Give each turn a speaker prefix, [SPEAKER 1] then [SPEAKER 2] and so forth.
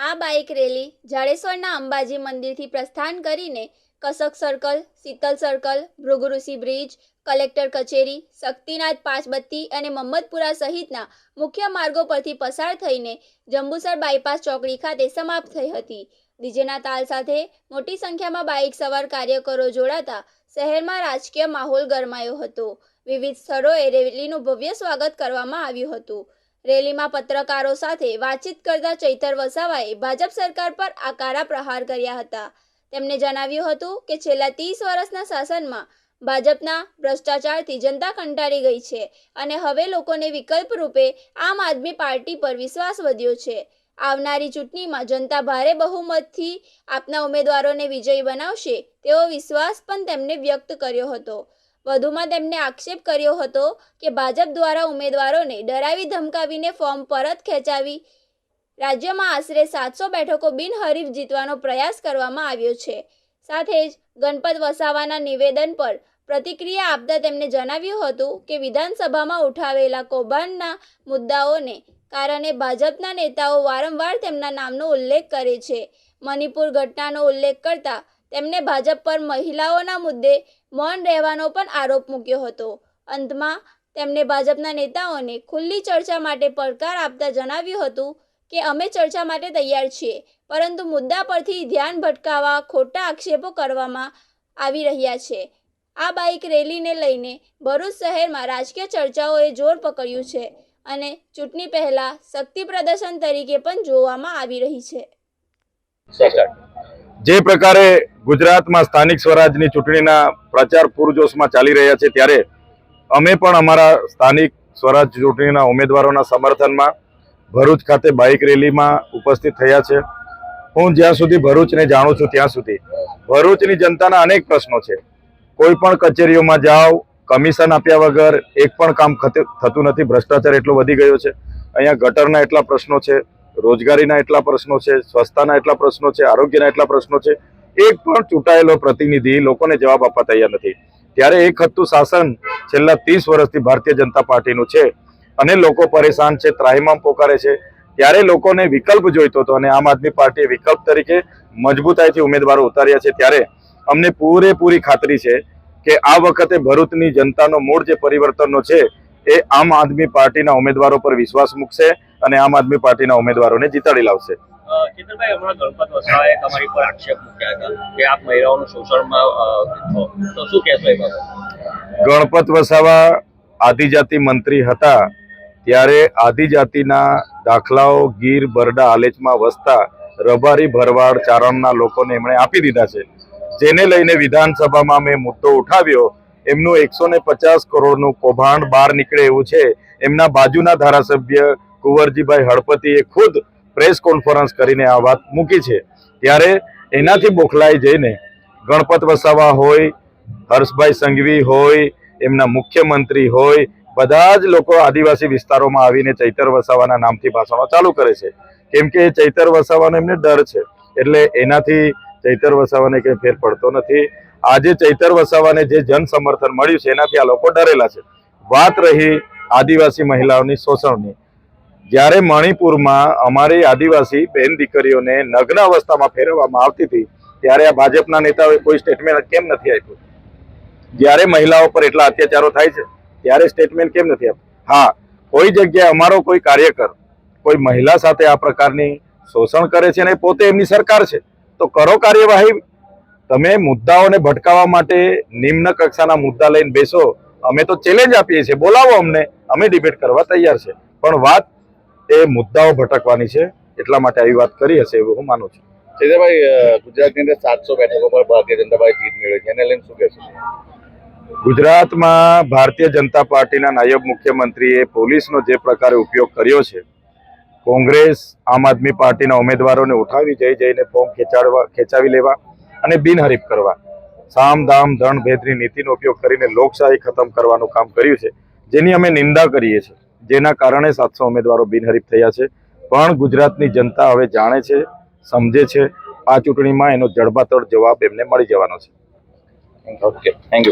[SPEAKER 1] આ bike rally જાડેશ્વરના Ambaji મંદિરથી પ્રસ્થાન કરીને Kasak circle, Shital circle, Bhrigurishi bridge, collector કચેરી, શક્તિનાથ પાંચબત્તી અને મમ્મદપુરા સહિતના મુખ્ય માર્ગો પરથી પસાર થઈને જંબુસર બાયપાસ ચોકડી ખાતે સમાપ્ત થઈ હતી। ડીજેના તાલ સાથે મોટી સંખ્યામાં બાઇક સવાર કાર્યકરો જોડાતા શહેરમાં રાજકીય માહોલ ગરમાયો હતો। વિવિધ સ્થળોએ રેલીનું ભવ્ય સ્વાગત કરવામાં આવ્યું હતું। રેલીમાં પત્રકારો સાથે વાતચીત કરતા ચૈતર વસાવાએ ભાજપ સરકાર પર આકરા પ્રહાર કર્યા હતા। તેમણે જણાવ્યું હતું કે છેલ્લા 30 વર્ષના શાસનમાં ભાજપના ભ્રષ્ટાચારથી જનતા કંટાળી ગઈ છે અને હવે લોકોને વિકલ્પ રૂપે આમ આદમી પાર્ટી પર વિશ્વાસ વધ્યો છે। આવનારી ચૂંટણીમાં જનતા ભારે બહુમતથી આપના ઉમેદવારોને વિજયી બનાવશે તેવો વિશ્વાસ પણ તેમણે વ્યક્ત કર્યો હતો। વધુમાં તેમણે આક્ષેપ કર્યો હતો કે ભાજપ દ્વારા ઉમેદવારોને ડરાવી ધમકાવીને ફોર્મ પરત ખેંચાવી રાજ્યમાં આશરે 700 બેઠકો બિનહરીફ જીતવાનો પ્રયાસ કરવામાં આવ્યો છે। સાથે જ ગણપત વસાવાના નિવેદન પર પ્રતિક્રિયા આપતા તેમણે જણાવ્યું હતું કે વિધાનસભામાં ઉઠાવેલા કૌભાંડના મુદ્દાઓને કારણે ભાજપના નેતાઓ વારંવાર તેમના નામનો ઉલ્લેખ કરે છે। મણિપુર ઘટનાનો ઉલ્લેખ કરતા તેમણે ભાજપ પર મહિલાઓના મુદ્દે મૌન રહેવાનો પણ આરોપ મૂક્યો હતો। અંતમાં તેમણે ભાજપના નેતાઓને ખુલ્લી ચર્ચા માટે પડકાર આપતા જણાવ્યું હતું કે અમે ચર્ચા માટે તૈયાર છીએ, પરંતુ મુદ્દા પરથી ધ્યાન ભટકાવવા ખોટા આક્ષેપો કરવામાં આવી રહ્યા છે। આ બાઇક રેલીને લઈને ભરૂચ શહેરમાં રાજકીય ચર્ચાઓએ જોર પકડ્યું છે અને ચૂંટણી પહેલા શક્તિ પ્રદર્શન તરીકે પણ જોવામાં આવી રહી છે।
[SPEAKER 2] જે પ્રકારે ગુજરાતમાં સ્થાનિક સ્વરાજની ચૂંટણીના પ્રચાર પૂરજોશમાં ચાલી રહ્યા છે, ત્યારે અમે પણ અમારા સ્થાનિક સ્વરાજ ચૂંટણીના ઉમેદવારોના સમર્થનમાં ભરૂચ ખાતે બાઇક રેલીમાં ઉપસ્થિત થયા છે। હું જ્યાં સુધી ભરૂચને જાણું છું ત્યાં સુધી ભરૂચની જનતાના અનેક પ્રશ્નો છે। કોઈ પણ કચેરીઓમાં જાઓ, કમિશન આપ્યા વગર એક પણ કામ થતું નથી। ભ્રષ્ટાચાર એટલો વધી ગયો છે। અહીંયા ગટરના એટલા પ્રશ્નો છે, રોજગારીના એટલા પ્રશ્નો છે, સ્વચ્છતાના એટલા પ્રશ્નો છે, આરોગ્યના એટલા પ્રશ્નો છે। એક પણ ચૂંટાયેલો પ્રતિનિધિ લોકોને જવાબ આપવા તૈયાર નથી। ત્યારે એક હતું શાસન છેલ્લા 30 વર્ષથી ભારતીય જનતા પાર્ટીનું છે અને લોકો પરેશાન છે, ત્રાહિમામ પોકારે છે। ત્યારે લોકોને વિકલ્પ જોઈતો હતો અને આમ આદમી પાર્ટીએ વિકલ્પ તરીકે મજબૂતાઈથી ઉમેદવારો ઉતાર્યા છે। ત્યારે અમને પૂરેપૂરી ખાતરી છે કે આ વખતે ભરૂચની જનતાનો મૂળ જે પરિવર્તનનો છે એ આમ આદમી પાર્ટીના ઉમેદવારો પર વિશ્વાસ મૂકશે અને આમ આદમી પાર્ટીના ઉમેદવારોને જીતાડી લાવશે।
[SPEAKER 3] ચેતરભાઈ, હમણાં ગણપત વસાવાએ તમારી પર આક્ષેપ મૂક્યા હતા કે આપ મહિલાઓનું શોષણમાં તો શું કહેશો એ બાબતે?
[SPEAKER 2] ગણપત વસાવા આદિજાતિ મંત્રી હતા ત્યારે આદિજાતિના દાખલાઓ ગીર, બરડા, આલેચમાં વસતા રબારી, ભરવાડ, ચારણના લોકોને એમણે આપી દીધા છે, જેને લઈને વિધાનસભામાં મેં મુદ્દો ઉઠાવ્યો। એમનું 150 કરોડનું કૌભાંડ બહાર નીકળે એવું છે। એમના બાજુના ધારાસભ્ય કુંવરજીભાઈ હળપતિએ ખુદ પ્રેસ કોન્ફરન્સ કરીને આ વાત મૂકી છે। ત્યારે એનાથી બોખલાઈ જઈને ગણપત વસાવા હોય, હર્ષભાઈ સંઘવી હોય, એમના મુખ્યમંત્રી હોય, બધા જ લોકો આદિવાસી વિસ્તારોમાં આવીને ચૈતર વસાવાના નામથી ભાષણો ચાલુ કરે છે, કેમ કે ચૈતર વસાવાનો એમને ડર છે। એટલે એનાથી ચૈતર વસાવાને કંઈ ફેર પડતો નથી। આજે ચૈતર વસાવાને જે જન સમર્થન મળ્યું છે એનાથી આ લોકો ડરેલા છે। વાત રહી આદિવાસી મહિલાઓની શોષણની, જ્યારે મણિપુરમાં અમારી આદિવાસી બહેન દીકરીઓને નગ્ન અવસ્થામાં ફેરવવામાં આવતી હતી ત્યારે આ ભાજપના નેતાઓએ કોઈ સ્ટેટમેન્ટ કેમ નથી આપ્યું? જ્યારે મહિલાઓ પર એટલા અત્યાચારો થાય છે ત્યારે સ્ટેટમેન્ટ કેમ નથી આપ્યું? હા, કોઈ જગ્યાએ અમારો કોઈ કાર્યકર કોઈ મહિલા સાથે આ પ્રકારની શોષણ કરે છે અને પોતે એમની સરકાર છે તો કરો કાર્યવાહી। તમે મુદ્દાઓને ભટકાવવા માટે નિમ્ન કક્ષાના મુદ્દા લઈને બેસો, અમે તો ચેલેન્જ આપીએ છીએ, બોલાવો અમને, અમે ડિબેટ કરવા તૈયાર છે। પણ વાત એ મુદ્દાઓ ભટકવાની છે, એટલા માટે આવી વાત કરી હશે એવું હું માનું છું।
[SPEAKER 4] ચેતરભાઈ, ગુજરાતની અંદર 700 બેઠકો પર ભારતીય જનતા પાર્ટી જીત મેળવી છે, એને લઈને શું કહેશો?
[SPEAKER 2] ગુજરાતમાં ભારતીય જનતા પાર્ટીના નાયબ મુખ્યમંત્રીએ પોલીસનો જે પ્રકારે ઉપયોગ કર્યો છે, કોંગ્રેસ આમ આદમી પાર્ટીના ઉમેદવારોને ઉઠાવી જઈને ફોર્મ ખેંચાવી લેવા અને બિનહરીફ કરવા, સામ દામ દંડ ભેદની નીતિનો ઉપયોગ કરીને લોકશાહી ખતમ કરવાનું કામ કર્યું છે, જેની અમે નિંદા કરીએ છીએ। જેના કારણે 700 ઉમેદવારો બિનહરીફ થયા છે। પણ ગુજરાતની જનતા હવે જાણે છે, સમજે છે, આ ચૂંટણીમાં એનો જડબાતોડ જવાબ એમને મળી જવાનો છે।
[SPEAKER 4] Okay, thank you.